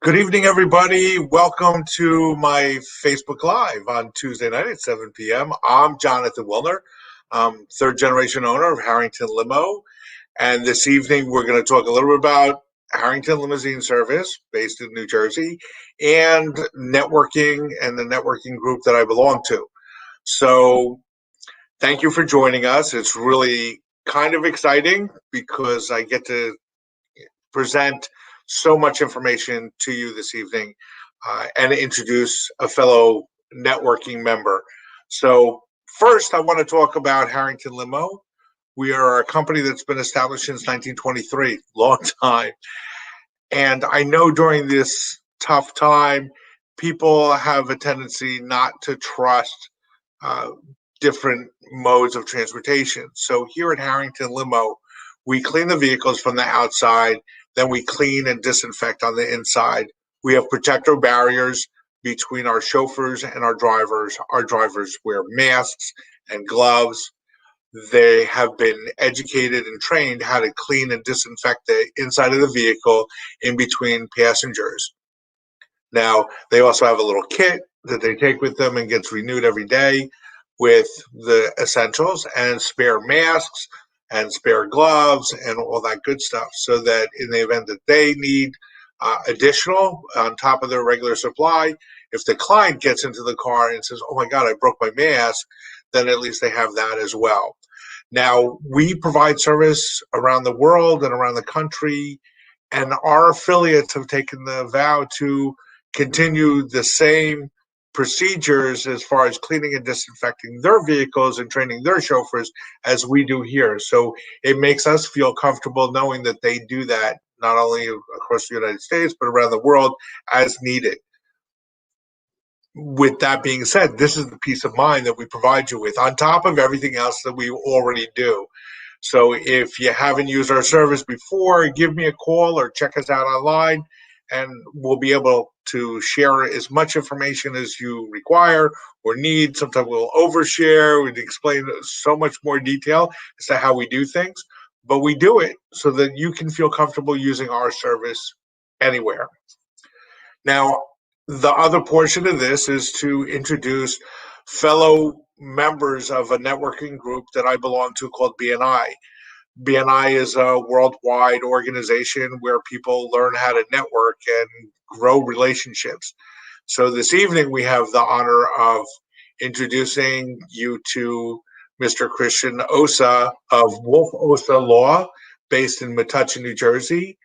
Good evening, everybody. Welcome to my Facebook Live on Tuesday night at 7 p.m. I'm Jonathan Wilner, third generation owner of Harrington Limo. And this evening, we're going to talk a little bit about Harrington Limousine Service based in New Jersey and networking and the networking group that I belong to. So thank you for joining us. It's really kind of exciting because I get to present so much information to you this evening and introduce a fellow networking member. So first, I want to talk about Harrington Limo. We are a company that's been established since 1923, long time. And I know during this tough time, people have a tendency not to trust different modes of transportation. So here at Harrington Limo, we clean the vehicles from the outside, then we clean and disinfect on the inside. We have protector barriers between our chauffeurs and our drivers. Our drivers wear masks and gloves. They have been educated and trained how to clean and disinfect the inside of the vehicle in between passengers. Now, they also have a little kit that they take with them and gets renewed every day with the essentials and spare masks and spare gloves and all that good stuff, so that in the event that they need additional on top of their regular supply, if the client gets into the car and says, oh my God, I broke my mask, then at least they have that as well. Now, we provide service around the world and around the country, and our affiliates have taken the vow to continue the same procedures as far as cleaning and disinfecting their vehicles and training their chauffeurs as we do here. So it makes us feel comfortable knowing that they do that not only across the United States, but around the world as needed. With that being said, this is the peace of mind that we provide you with on top of everything else that we already do. So if you haven't used our service before, give me a call or check us out online, and we'll be able to share as much information as you require or need. Sometimes we'll overshare. We explain so much more detail as to how we do things, but we do it so that you can feel comfortable using our service anywhere. Now, the other portion of this is to introduce fellow members of a networking group that I belong to called BNI. BNI is a worldwide organization where people learn how to network and grow relationships. So this evening, we have the honor of introducing you to Mr. Cristian Ossa of Wolf Ossa Law, based in Metuchen, New Jersey.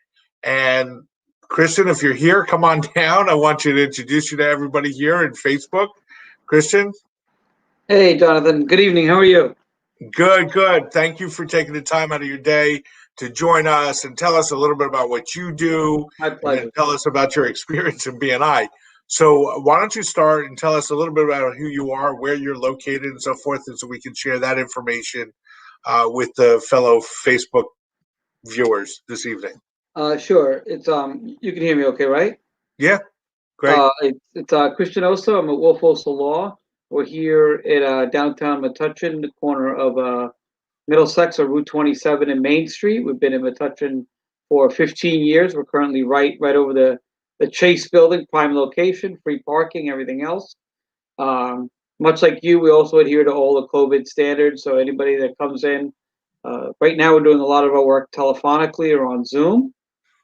And Cristian, if you're here, come on down. I want you to introduce you to everybody here in Facebook. Cristian? Hey, Jonathan. Good evening. How are you? Good, good. Thank you for taking the time out of your day to join us and tell us a little bit about what you do. My pleasure. And tell us about your experience in BNI. So why don't you start and tell us a little bit about who you are, where you're located, and so forth, and so we can share that information with the fellow Facebook viewers this evening. Sure. It's you can hear me okay, right? Yeah, great. It's Cristian Ossa. I'm at Wolf Ossa Law. We're here at downtown Metuchen, the corner of Middlesex or Route 27 and Main Street. We've been in Metuchen for 15 years. We're currently right over the Chase building, prime location, free parking, everything else. Much like you, we also adhere to all the COVID standards. So anybody that comes in, right now we're doing a lot of our work telephonically or on Zoom.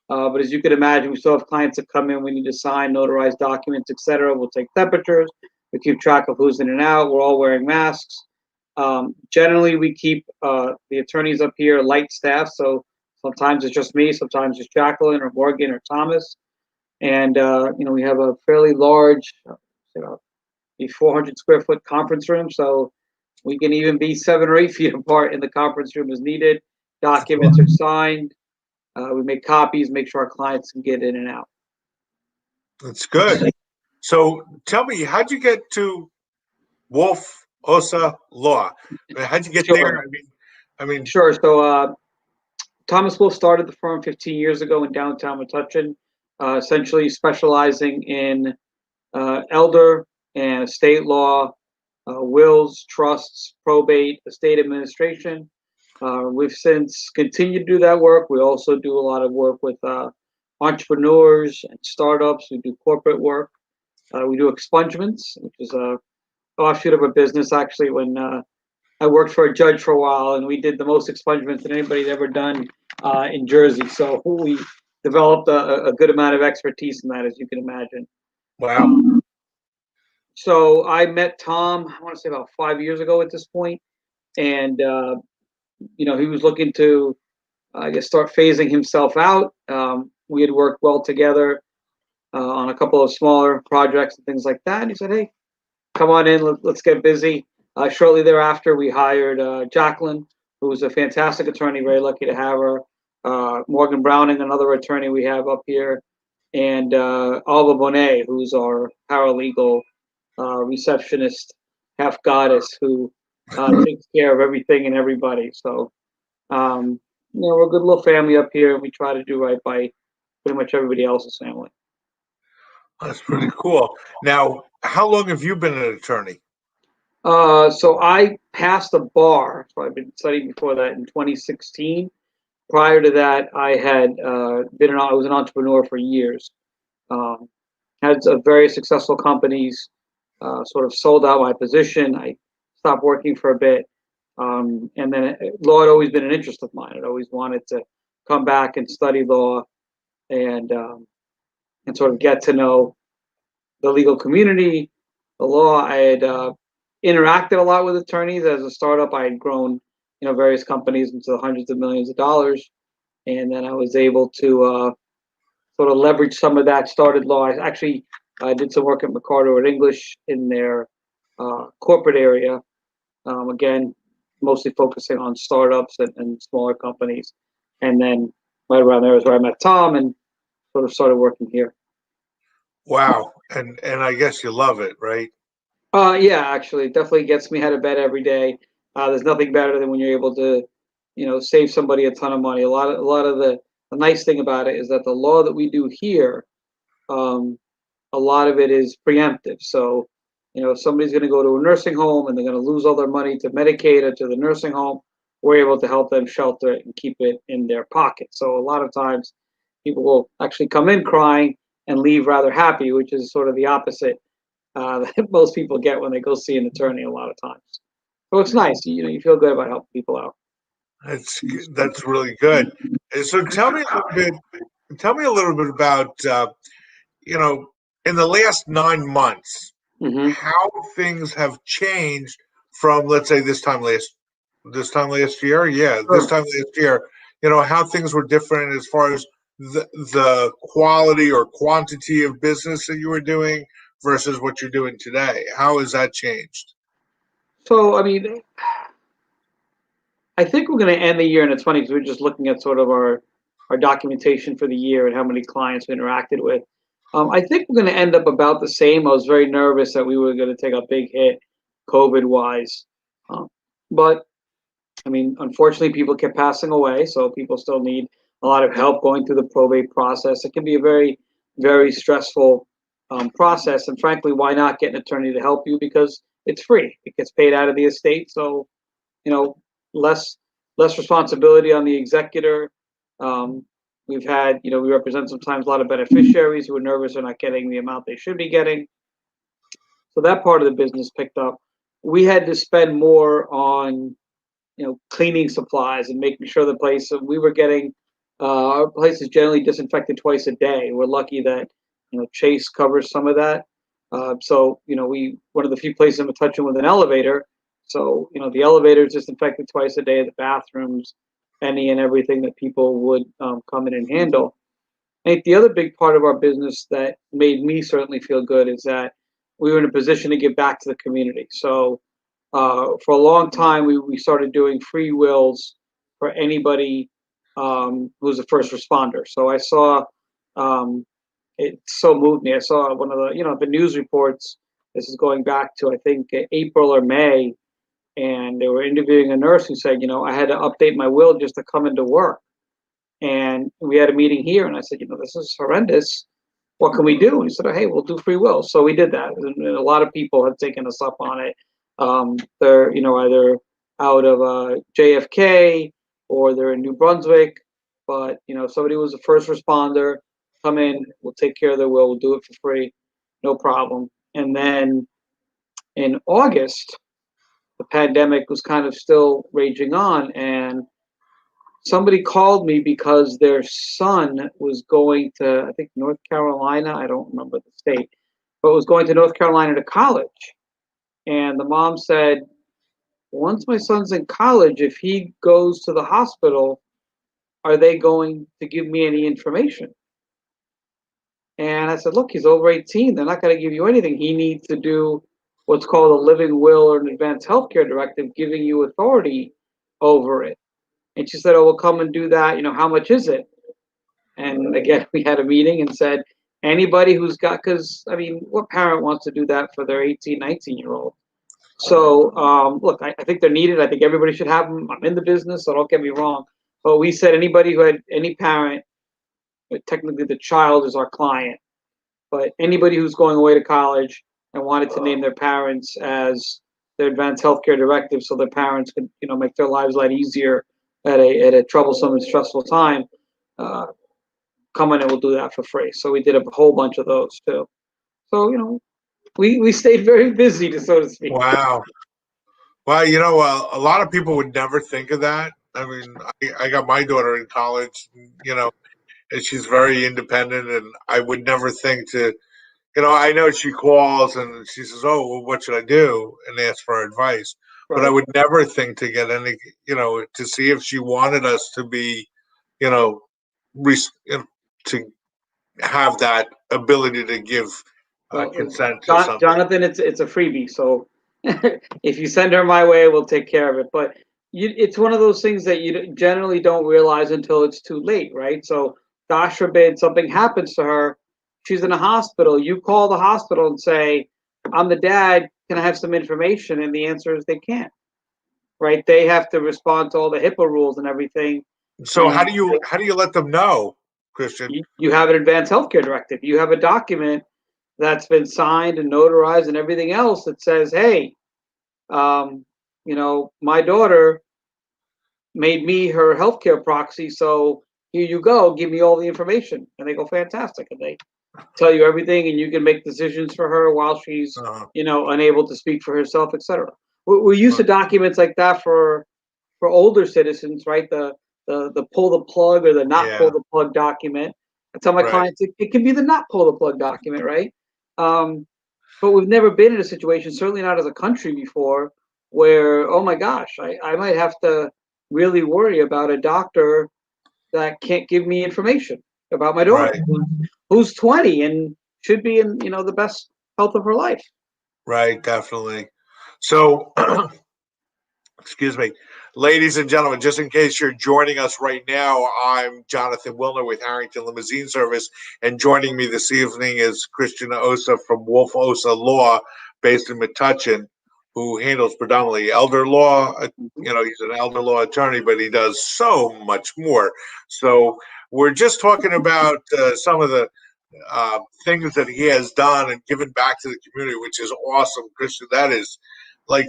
But as you can imagine, we still have clients that come in. We need to sign, notarize documents, etc. We'll take temperatures. We keep track of who's in and out. We're all wearing masks. Generally, we keep the attorneys up here light staff. So sometimes it's just me. Sometimes it's Jacqueline or Morgan or Thomas. And we have a fairly large, 400 square foot conference room. So we can even be 7 or 8 feet apart in the conference room as needed. Documents are signed. We make copies, make sure our clients can get in and out. That's good. So tell me, how'd you get to Wolf Ossa Law? How'd you get there? I mean, sure. So Thomas Wolf started the firm 15 years ago in downtown Metuchen, essentially specializing in elder and estate law, wills, trusts, probate, estate administration. We've since continued to do that work. We also do a lot of work with entrepreneurs and startups. We do corporate work. We do expungements, which is a offshoot of a business actually. When I worked for a judge for a while, and we did the most expungements that anybody's ever done in Jersey. So we developed a good amount of expertise in that, as you can imagine. Wow. So I met Tom, I want to say about 5 years ago at this point, and he was looking to, I guess, start phasing himself out. We had worked well together on a couple of smaller projects and things like that. And he said, "Hey, come on in, let's get busy." Shortly thereafter, we hired Jacqueline, who was a fantastic attorney. Very lucky to have her. Morgan Browning, another attorney we have up here, and Alba Bonet, who's our paralegal receptionist, half goddess, who takes care of everything and everybody. So, we're a good little family up here, and we try to do right by pretty much everybody else's family. That's pretty cool. Now, how long have you been an attorney? So I passed the bar. So I've been studying before that in 2016. Prior to that, I had I was an entrepreneur for years. Had very successful companies. Sort of sold out my position. I stopped working for a bit, and then law had always been an interest of mine. I'd always wanted to come back and study law, and sort of get to know the legal community, the law. I had interacted a lot with attorneys as a startup. I had grown, various companies into the hundreds of millions of dollars, and then I was able to sort of leverage some of that. Started law. I did some work at McCarter at English in their corporate area. Again, mostly focusing on startups and smaller companies, and then right around there is where I met Tom and sort of started working here. Wow. And I guess you love it, right? Yeah, actually, it definitely gets me out of bed every day. There's nothing better than when you're able to, save somebody a ton of money. A lot of the nice thing about it is that the law that we do here, a lot of it is preemptive. So, if somebody's going to go to a nursing home and they're going to lose all their money to Medicaid or to the nursing home, we're able to help them shelter it and keep it in their pocket. So a lot of times people will actually come in crying and leave rather happy, which is sort of the opposite that most people get when they go see an attorney a lot of times. So it's nice. You feel good about helping people out. That's really good. And so tell me a little bit about you know, in the last 9 months, Hmm. how things have changed from, let's say, this time last year. Yeah, this Sure. time last year. How things were different as far as the quality or quantity of business that you were doing versus what you're doing today. How has that changed? So, I mean, I think we're going to end the year, and it's funny because we're just looking at sort of our documentation for the year and how many clients we interacted with. I think we're going to end up about the same. I was very nervous that we were going to take a big hit, COVID wise, but I mean, unfortunately, people kept passing away, so people still need a lot of help going through the probate process. It can be a very, very stressful process, and frankly, why not get an attorney to help you because it's free. It gets paid out of the estate, so you know, less less responsibility on the executor. Um, we've had, we represent sometimes a lot of beneficiaries who are nervous they're not getting the amount they should be getting. So that part of the business picked up. We had to spend more on, cleaning supplies and making sure the place we were getting. Our place is generally disinfected twice a day. We're lucky that Chase covers some of that. So we one of the few places I'm touching with an elevator. So the elevator is disinfected twice a day. The bathrooms, any and everything that people would come in and handle. I think the other big part of our business that made me certainly feel good is that we were in a position to give back to the community. So for a long time, we started doing free wills for anybody who's a first responder. So I saw it so moved me. I saw one of the news reports. This is going back to I think April or May, and they were interviewing a nurse who said, I had to update my will just to come into work. And we had a meeting here, and I said, this is horrendous. What can we do? And he said, oh, hey, we'll do free will. So we did that. And a lot of people have taken us up on it. They're, either out of JFK or they're in New Brunswick. But, somebody was a first responder come in, we'll take care of their will, we'll do it for free, no problem. And then in August, the pandemic was kind of still raging on, and somebody called me because their son was going to, I think, North Carolina. I don't remember the state, but was going to North Carolina to college. And the mom said, once my son's in college, if he goes to the hospital, are they going to give me any information? And I said, look, he's over 18. They're not going to give you anything. He needs to do what's called a living will or an advanced healthcare directive, giving you authority over it. And she said, oh, we'll come and do that. How much is it? And again, we had a meeting and said, anybody who's got, because, what parent wants to do that for their 18, 19-year-old? So, look, I think they're needed. I think everybody should have them. I'm in the business, so don't get me wrong. But we said anybody who had any parent, technically the child is our client, but anybody who's going away to college and wanted to name their parents as their advanced healthcare directive so their parents could, make their lives a lot easier at a troublesome and stressful time, come in and we'll do that for free. So we did a whole bunch of those too. So, we stayed very busy, so to speak. Wow. Well, a lot of people would never think of that. I got my daughter in college, and she's very independent, and I would never think to, I know she calls and she says, "Oh, well, what should I do?" and ask for advice. Right. But I would never think to get any, to see if she wanted us to be, to have that ability to give consent to something. Jonathan, it's a freebie. So if you send her my way, we'll take care of it. But it's one of those things that you generally don't realize until it's too late, right? So gosh forbid something happens to her. She's in a hospital. You call the hospital and say, I'm the dad. Can I have some information? And the answer is they can't, right? They have to respond to all the HIPAA rules and everything. So how do you let them know, Cristian? You have an advanced healthcare directive. You have a document that's been signed and notarized and everything else that says, hey, my daughter made me her healthcare proxy, so here you go, give me all the information. And they go, fantastic. And they tell you everything, and you can make decisions for her while she's, unable to speak for herself, etc. We're used to documents like that for older citizens, right? The pull the plug or the not pull the plug document. I tell my clients it can be the not pull the plug document, right? But we've never been in a situation, certainly not as a country before, where, oh my gosh, I might have to really worry about a doctor that can't give me information about my daughter who's 20 and should be in, the best health of her life. Right, definitely. So, excuse me, ladies and gentlemen, just in case you're joining us right now, I'm Jonathan Wilner with Harrington Limousine Service, and joining me this evening is Cristian Ossa from Wolf Ossa Law, based in Metuchen, who handles predominantly elder law. He's an elder law attorney, but he does so much more. So we're just talking about some of the things that he has done and given back to the community, which is awesome, Cristian. That is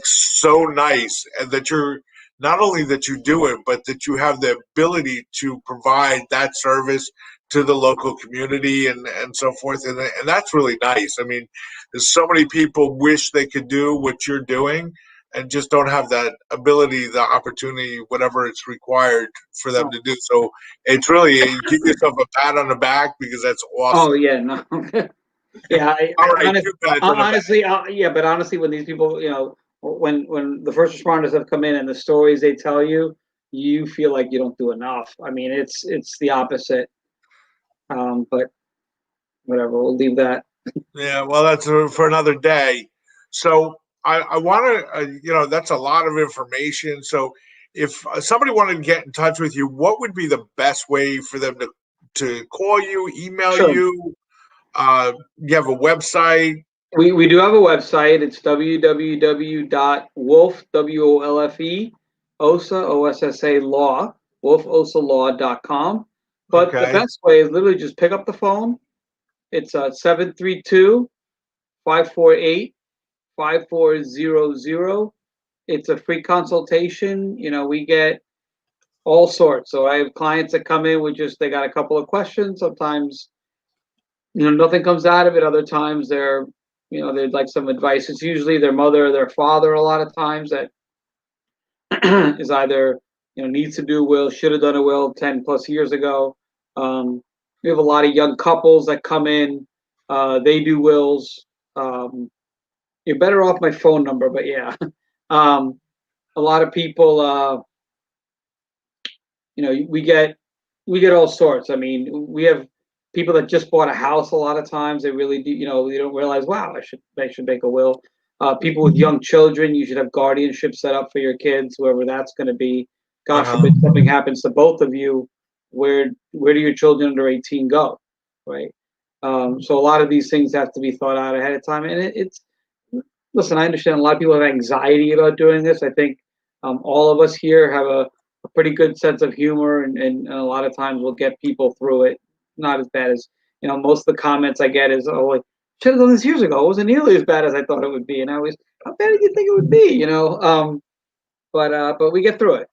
so nice, and that you're not only that you do it, but that you have the ability to provide that service to the local community and so forth. And that's really nice. There's so many people wish they could do what you're doing and just don't have that ability, the opportunity, whatever it's required for them to do. So it's really, you give yourself a pat on the back, because that's awesome. Oh, yeah, no. Yeah, honestly, but honestly, when these people, when the first responders have come in and the stories they tell you, you feel like you don't do enough. It's the opposite. But whatever, we'll leave that. Yeah, well, that's for another day. So I want to, that's a lot of information. So if somebody wanted to get in touch with you, what would be the best way for them to call you, email you? You have a website? We do have a website. It's www.wolf, WOLFE, Ossa, OSSA Law, wolfossalaw.com. But the best way is literally just pick up the phone. It's 732-548-5400. It's a free consultation. We get all sorts. So I have clients that come in with they got a couple of questions. Sometimes nothing comes out of it. Other times they'd like some advice. It's usually their mother or their father a lot of times that is either, needs to do a will, should have done a will 10 plus years ago. We have a lot of young couples that come in, they do wills. You're better off my phone number, but yeah. A lot of people, we get all sorts. I mean, we have people that just bought a house. A lot of times they really do, they don't realize, wow, I should make a will. People with young children, you should have guardianship set up for your kids, whoever that's going to be. God forbid something happens to both of you. Where do your children under 18 go, right? So a lot of these things have to be thought out ahead of time. And listen, I understand a lot of people have anxiety about doing this. I think all of us here have a pretty good sense of humor, and a lot of times we'll get people through it. Not as bad as, most of the comments I get is, oh, like, should have done this years ago. It wasn't nearly as bad as I thought it would be. And I was, how bad did you think it would be? But we get through it.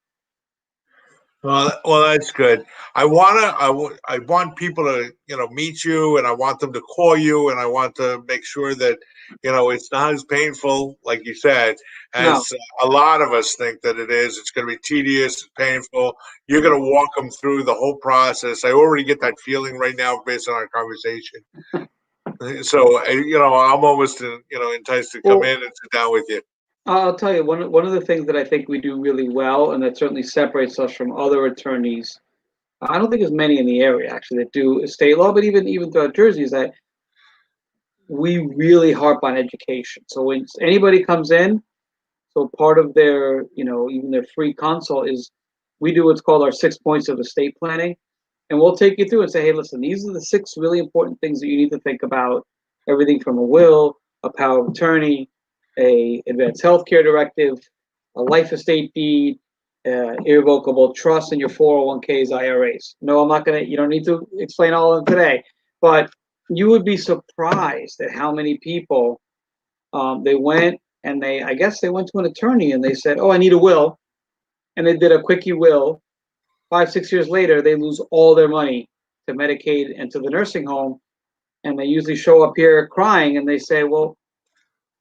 Well, that's good. I want people to, meet you, and I want them to call you, and I want to make sure that, it's not as painful, like you said, as a lot of us think that it is. It's going to be tedious, it's painful. You're going to walk them through the whole process. I already get that feeling right now based on our conversation. So, I'm almost, enticed to come in and sit down with you. I'll tell you, one of the things that I think we do really well, and that certainly separates us from other attorneys, I don't think there's many in the area actually that do estate law, but even throughout Jersey, is that we really harp on education. So when anybody comes in, so part of their, even their free consult is we do what's called our 6 points of estate planning, and we'll take you through and say, hey, listen, these are the 6 really important things that you need to think about. Everything from a will, a power of attorney, a advanced healthcare directive, a life estate deed, irrevocable trust, and your 401ks, IRAs. No, I'm not gonna. You don't need to explain all of them today, but you would be surprised at how many people they went and I guess they went to an attorney and they said, oh, I need a will, and they did a quickie will. 5-6 years later, they lose all their money to Medicaid and to the nursing home, and they usually show up here crying and they say, well,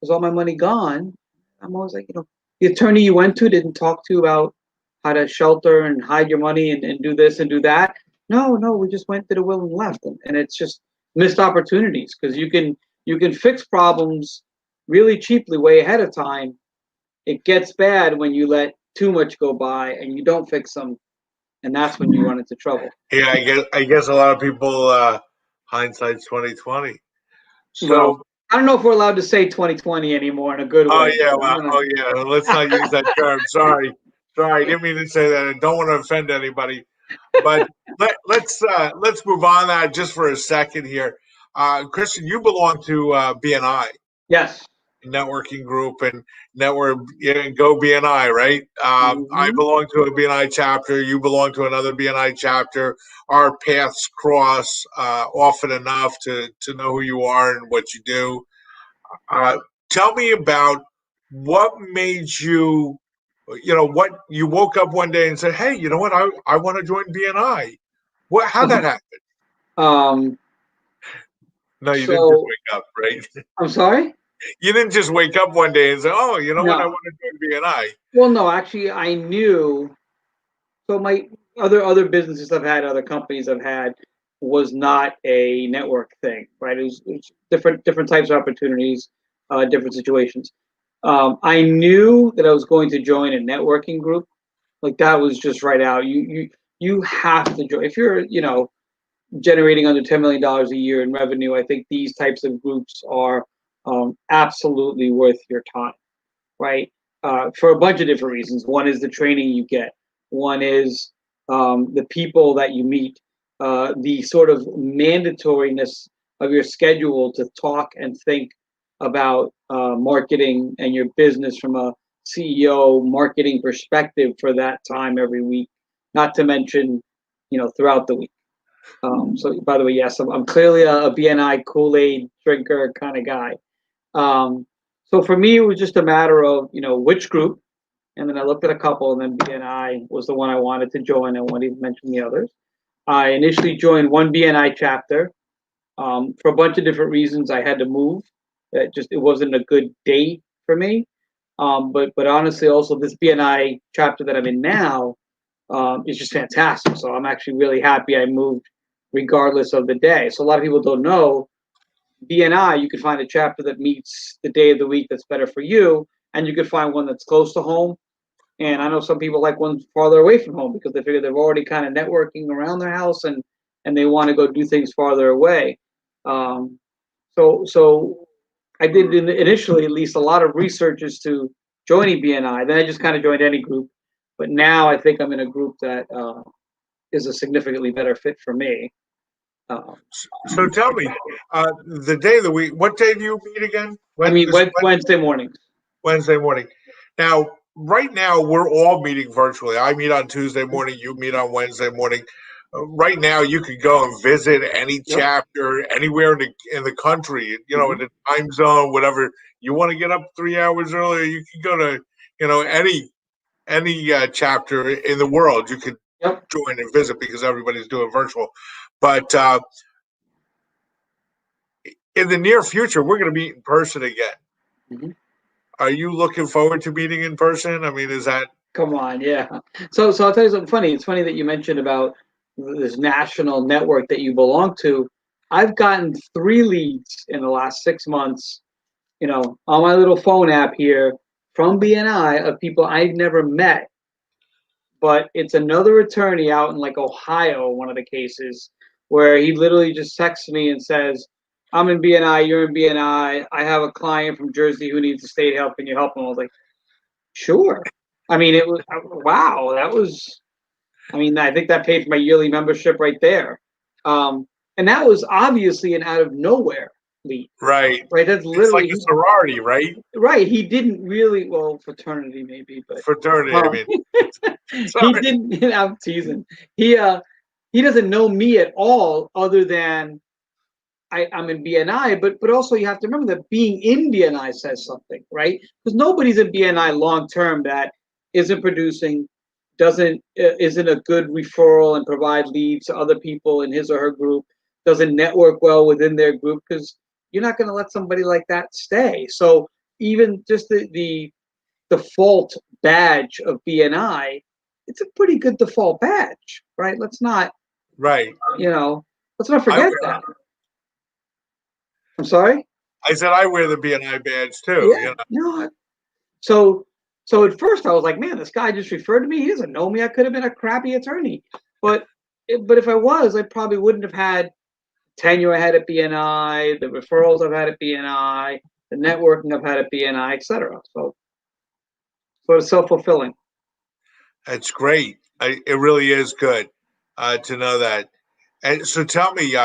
was all my money gone? I'm always like, the attorney you went to didn't talk to you about how to shelter and hide your money and do this and do that. No, we just went to the will and left. And it's just missed opportunities, because you can fix problems really cheaply way ahead of time. It gets bad when you let too much go by and you don't fix them, and that's when you run into trouble. Yeah, I guess a lot of people, hindsight's 2020. So. Well, I don't know if we're allowed to say 2020 anymore in a good way. Oh yeah, let's not use that term. Sorry, didn't mean to say that. I don't want to offend anybody, but let's move on that just for a second here. Cristian, you belong to BNI. Yes. Networking group and network, go BNI, right? I belong to a BNI chapter. You belong to another BNI chapter. Our paths cross often enough to know who you are and what you do. Tell me about what made you, what you woke up one day and said, hey, you know what, I want to join BNI. How'd that happen? No, you didn't just wake up, right? I'm sorry? You didn't just wake up one day and say, oh, you know what, I want to join BNI. Well, no, actually, I knew. So my other businesses I've had, other companies I've had, was not a network thing, right? It was different types of opportunities, different situations. I knew that I was going to join a networking group. Like, that was just right out. You have to join if you're generating under $10 million a year in revenue. I think these types of groups are absolutely worth your time, right? For a bunch of different reasons. One is the training you get. One is the people that you meet, the sort of mandatoriness of your schedule to talk and think about marketing and your business from a CEO marketing perspective for that time every week, not to mention, throughout the week. So, by the way, yes, I'm clearly a BNI Kool-Aid drinker kind of guy. So for me, it was just a matter of, which group. And then I looked at a couple, and then BNI was the one I wanted to join. I won't even mention the others. I initially joined one BNI chapter. For a bunch of different reasons, I had to move. It wasn't a good day for me. But honestly, also this BNI chapter that I'm in now is just fantastic. So I'm actually really happy I moved, regardless of the day. So a lot of people don't know BNI. You could find a chapter that meets the day of the week that's better for you, and you could find one that's close to home. And I know some people like ones farther away from home because they figure they're already kind of networking around their house and they want to go do things farther away. Um, so I did initially at least a lot of research as to joining BNI. Then I just kind of joined any group, but now I think I'm in a group that is a significantly better fit for me. So tell me, the day of the week. What day do you meet again? I mean, Wednesday mornings. Wednesday morning. Now, right now, we're all meeting virtually. I meet on Tuesday morning. You meet on Wednesday morning. Right now, you can go and visit any Yep. chapter anywhere in the country. You know, in the time zone, whatever you want to get up 3 hours earlier. You can go to any chapter in the world. You could Yep. join and visit because everybody's doing virtual. But in the near future, we're going to meet in person again. Mm-hmm. Are you looking forward to meeting in person? I mean, is that? Come on, yeah. So I'll tell you something funny. It's funny that you mentioned about this national network that you belong to. I've gotten 3 leads in the last 6 months, on my little phone app here from BNI of people I've never met. But it's another attorney out in like Ohio, one of the cases, where he literally just texts me and says, I'm in BNI, you're in BNI. I have a client from Jersey who needs estate help. Can you help him? I was like, sure. I mean, it was wow. I think that paid for my yearly membership right there. And that was obviously an out of nowhere lead. Right. Right. That's It's like literally a sorority, right? right. He didn't really, well, fraternity maybe, but Fraternity, I mean. he Sorry. didn't. I'm teasing. He doesn't know me at all, other than I'm in BNI, but also you have to remember that being in BNI says something, right? Because nobody's in BNI long term that isn't producing, isn't a good referral and provide leads to other people in his or her group, doesn't network well within their group, because you're not going to let somebody like that stay. So even just the default badge of BNI, it's a pretty good default badge, right? Let's not, Right. let's not forget that. I'm sorry? I said I wear the BNI badge too. Yeah. So at first I was like, man, this guy just referred to me. He doesn't know me. I could have been a crappy attorney. But if I was, I probably wouldn't have had tenure I had at BNI, the referrals I've had at BNI, the networking I've had at BNI, etc. So it's self-fulfilling. It's great. It really is good to know that. And so tell me,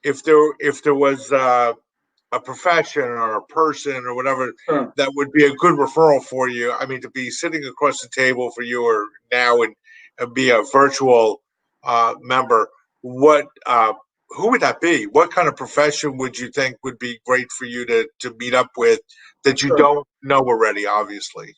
if there was a profession or a person or whatever that would be a good referral for you. I mean, to be sitting across the table for you or now and be a virtual member, who would that be? What kind of profession would you think would be great for you to meet up with that you don't know already, obviously?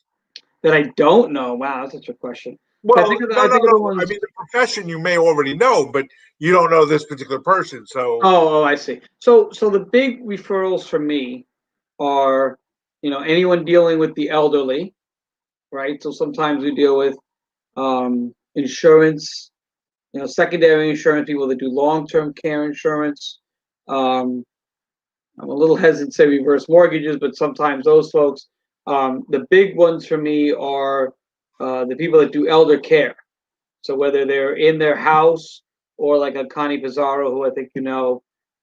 That I don't know. Wow, that's such a question. Well, I think no. I mean, the profession you may already know, but you don't know this particular person. So, I see. So the big referrals for me are, anyone dealing with the elderly, right? So sometimes we deal with insurance, secondary insurance, people that do long-term care insurance. I'm a little hesitant to say reverse mortgages, but sometimes those folks. The big ones for me are the people that do elder care. So whether they're in their house or like a Connie Pizarro, who I think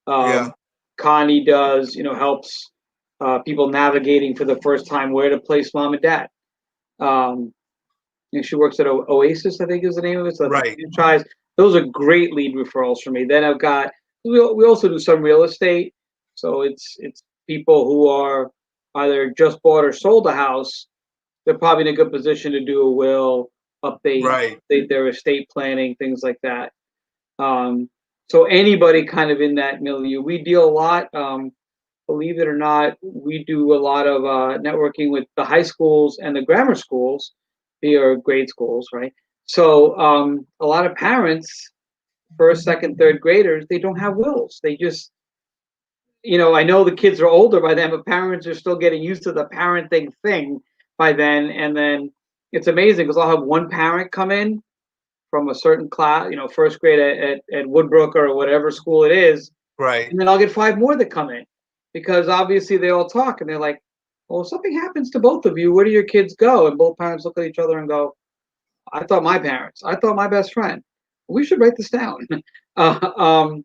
yeah, Connie does, helps people navigating for the first time where to place mom and dad. She works at Oasis, I think is the name of it. So right. franchise. Those are great lead referrals for me. Then I've got we also do some real estate. So it's people who are either just bought or sold a house. They're probably in a good position to do a will, update their estate planning, things like that. So anybody kind of in that milieu, we deal a lot. Believe it or not, we do a lot of networking with the high schools and the grammar schools, or grade schools, right? So a lot of parents, first, second, third graders, they don't have wills. They just I know the kids are older by then, but parents are still getting used to the parenting thing by then. And then it's amazing because I'll have one parent come in from a certain class, first grade at Woodbrook or whatever school it is. Right. And then I'll get 5 more that come in because obviously they all talk and they're like, well, if something happens to both of you, where do your kids go? And both parents look at each other and go, I thought my best friend. We should write this down. And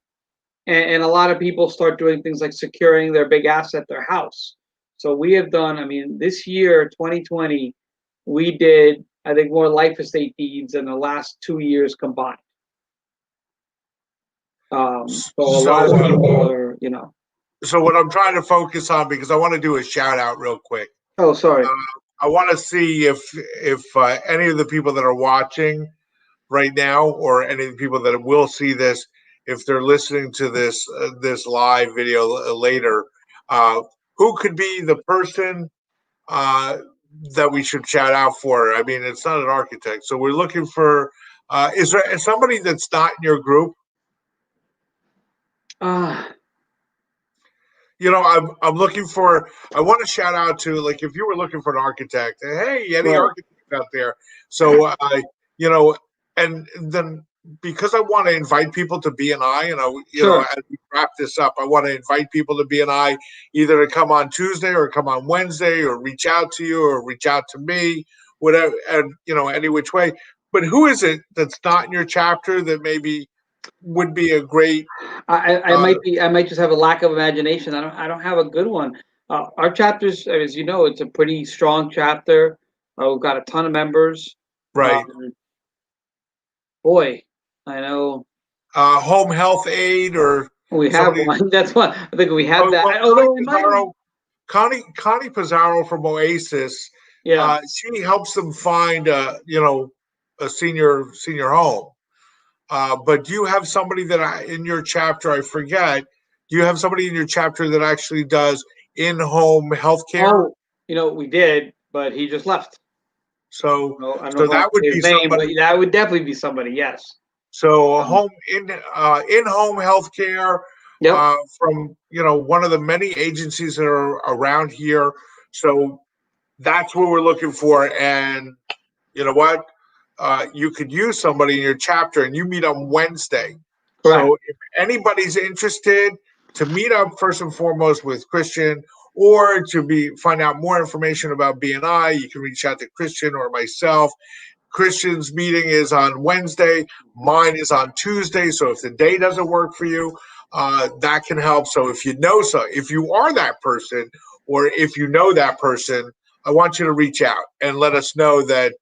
a lot of people start doing things like securing their big asset, their house. So we have done, this year, 2020, we did, I think, more life estate deeds than the last 2 years combined. So a lot of people are, So what I'm trying to focus on, because I want to do a shout out real quick. Oh, sorry. I want to see if any of the people that are watching right now, or any of the people that will see this, if they're listening to this live video later, who could be the person that we should shout out for? I mean, it's not an architect, so we're looking for. Is there somebody that's not in your group? I'm looking for. I want to shout out to, like, if you were looking for an architect. Hey, any architects out there? So and then because I want to invite people to BNI, Sure. as we wrap this up, I want to invite people to BNI either to come on Tuesday or come on Wednesday, or reach out to you or reach out to me, whatever, and any which way. But who is it that's not in your chapter that maybe would be a great? I might just have a lack of imagination. I don't have a good one. Our chapters, as you know, it's a pretty strong chapter. We've got a ton of members. Right. Boy, I know. Home health aid, or we have one. That's one. I think we have that. Well, Connie Pizarro from Oasis. Yeah. She helps them find a senior home. But do you have somebody in your chapter? I forget. Do you have somebody in your chapter that actually does in-home healthcare? Oh, we did, but he just left. So, I don't know that would be somebody. But that would definitely be somebody. Yes. So in-home healthcare. Yep. From one of the many agencies that are around here. So that's what we're looking for. And you know what? You could use somebody in your chapter, and you meet on Wednesday. Correct. So if anybody's interested to meet up, first and foremost, with Cristian, or to find out more information about BNI, you can reach out to Cristian or myself. Cristian's meeting is on Wednesday. Mine is on Tuesday. So if the day doesn't work for you, that can help. So if you are that person, or if you know that person, I want you to reach out and let us know that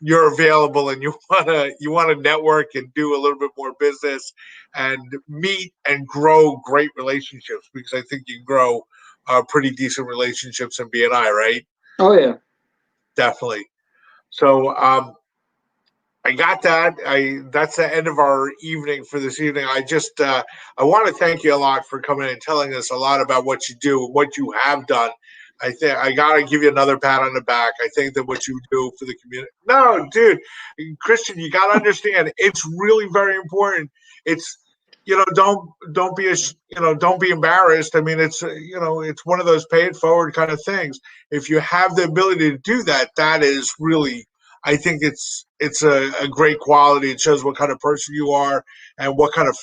you're available, and you want to network and do a little bit more business and meet and grow great relationships, because I think you can grow pretty decent relationships in BNI, right? Oh yeah, definitely. So I got that. That's the end of our evening for this evening. I want to thank you a lot for coming and telling us a lot about what you do, what you have done. I think I gotta give you another pat on the back. I think that what you do for the community. No, dude, Cristian, you gotta understand. It's really very important. It's don't be embarrassed. I mean, it's one of those pay it forward kind of things. If you have the ability to do that, that is really, I think it's a great quality. It shows what kind of person you are, and what kind of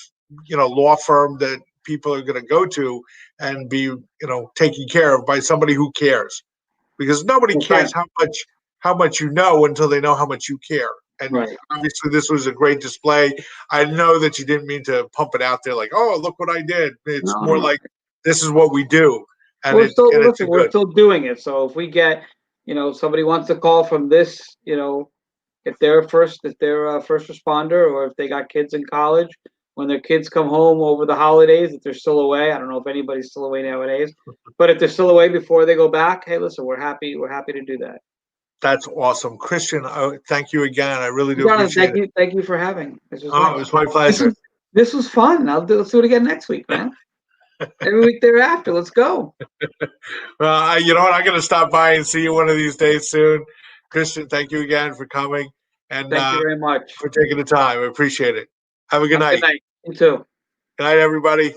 law firm that people are going to go to and be taken care of by somebody who cares, because nobody cares how much you know until they know how much you care. And obviously this was a great display. I know that you didn't mean to pump it out there like, oh, look what I did. It's more like, this is what we do. And we're still doing it. So if we get, somebody wants to call from this, if they're a first responder, or if they got kids in college, when their kids come home over the holidays, if they're still away, I don't know if anybody's still away nowadays, but if they're still away before they go back, hey, listen, we're happy to do that. That's awesome. Cristian, thank you again. I really do appreciate it. Thank you for having. It was my pleasure. This was fun. Let's do it again next week, man. Every week thereafter. Let's go. Well, you know what? I'm going to stop by and see you one of these days soon. Cristian, thank you again for coming. And thank you very much for taking the time. I appreciate it. Have a good night. Good night. You too. Good night, everybody.